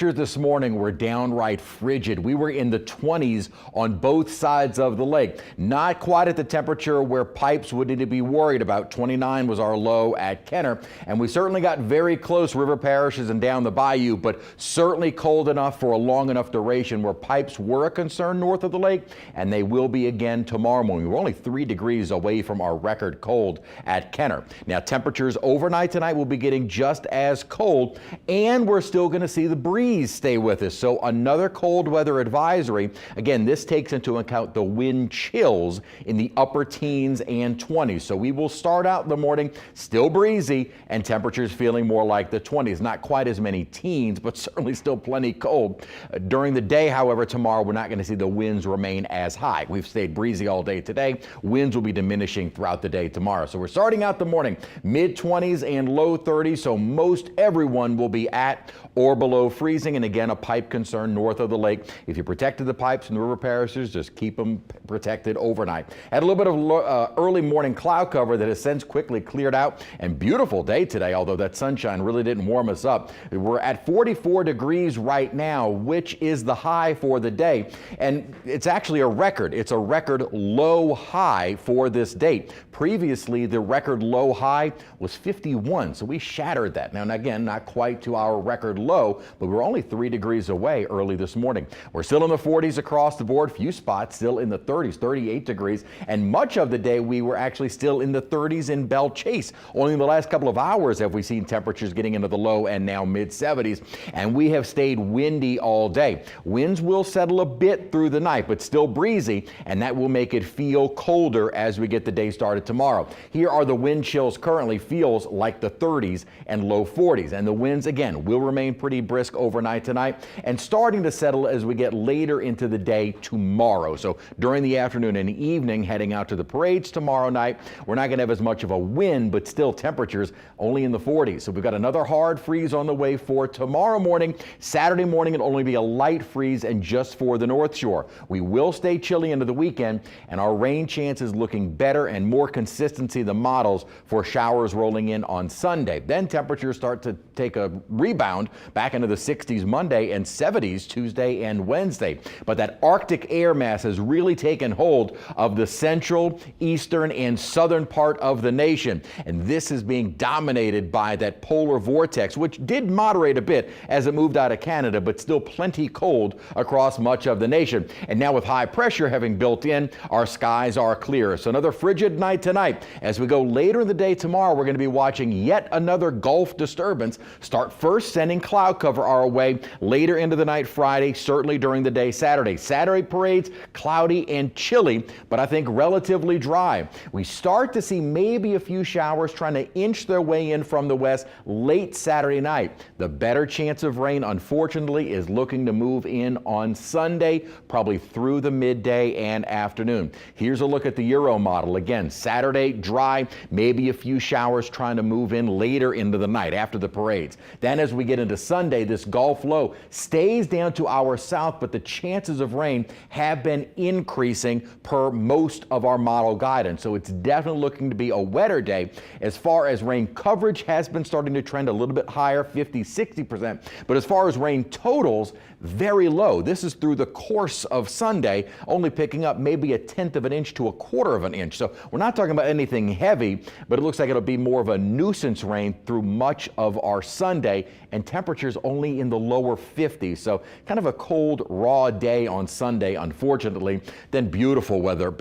This morning were downright frigid. We were in the 20s on both sides of the lake. Not quite at the temperature where pipes would need to be worried about. 29 was our low at Kenner, and we certainly got very close river parishes and down the bayou, but certainly cold enough for a long enough duration where pipes were a concern north of the lake, and they will be again tomorrow morning. We're only 3 degrees away from our record cold at Kenner. Now temperatures overnight tonight will be getting just as cold, and we're still going to see the breeze stay with us. So another cold weather advisory. Again, this takes into account the wind chills in the upper teens and 20s. So we will start out in the morning still breezy and temperatures feeling more like the 20s. Not quite as many teens, but certainly still plenty cold. During the day, however, tomorrow we're not going to see the winds remain as high. We've stayed breezy all day today. Winds will be diminishing throughout the day tomorrow. So we're starting out the morning mid 20s and low 30s. So most everyone will be at or below freezing, and again a pipe concern north of the lake. If you protected the pipes and the river parishes, just keep them protected overnight. Had a little bit of early morning cloud cover that has since quickly cleared out, and beautiful day today, although that sunshine really didn't warm us up. We're at 44 degrees right now, which is the high for the day, and it's actually a record. It's a record low high for this date. Previously, the record low high was 51, so we shattered that. Now again, not quite to our record low, but we're only 3 degrees away early this morning. We're still in the 40s across the board, few spots still in the 30s, 38 degrees, and much of the day we were actually still in the 30s in Belle Chase. Only in the last couple of hours have we seen temperatures getting into the low and now mid 70s, and we have stayed windy all day. Winds will settle a bit through the night, but still breezy, and that will make it feel colder as we get the day started tomorrow. Here are the wind chills currently. Feels like the 30s and low 40s, and the winds again will remain pretty brisk overnight tonight and starting to settle as we get later into the day tomorrow. So during the afternoon and evening heading out to the parades tomorrow night, we're not going to have as much of a wind, but still temperatures only in the 40s. So we've got another hard freeze on the way for tomorrow morning. Saturday morning it'll only be a light freeze, and just for the North Shore. We will stay chilly into the weekend, and our rain chances looking better and more consistency the models for showers rolling in on Sunday. Then temperatures start to take a rebound back into the 60s Monday and 70s Tuesday and Wednesday. But that Arctic air mass has really taken hold of the central, eastern, and southern part of the nation. And this is being dominated by that polar vortex, which did moderate a bit as it moved out of Canada, but still plenty cold across much of the nation. And now with high pressure having built in, our skies are clear. So another frigid night tonight. As we go later in the day tomorrow, we're going to be watching yet another Gulf disturbance start first sending cloud cover our way later into the night Friday, certainly during the day Saturday. Saturday parades cloudy and chilly, but I think relatively dry. We start to see maybe a few showers trying to inch their way in from the west late Saturday night. The better chance of rain, unfortunately, is looking to move in on Sunday, probably through the midday and afternoon. Here's a look at the Euro model. Again, Saturday dry, maybe a few showers trying to move in later into the night after the parades. Then as we get into Sunday, this Gulf low stays down to our south, but the chances of rain have been increasing per most of our model guidance. So it's definitely looking to be a wetter day. As far as rain coverage has been starting to trend a little bit higher, 50-60%. But as far as rain totals, very low. This is through the course of Sunday, only picking up maybe 1/10 of an inch to 1/4 of an inch. So we're not talking about anything heavy, but it looks like it'll be more of a nuisance rain through much of our Sunday, and temperatures only in the lower 50s. So kind of a cold, raw day on Sunday, unfortunately. Then beautiful weather.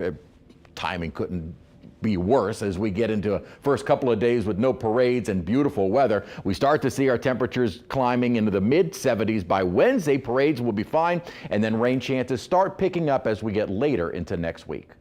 Timing couldn't be worse as we get into a first couple of days with no parades and beautiful weather. We start to see our temperatures climbing into the mid 70s by Wednesday. Parades will be fine, and then rain chances start picking up as we get later into next week.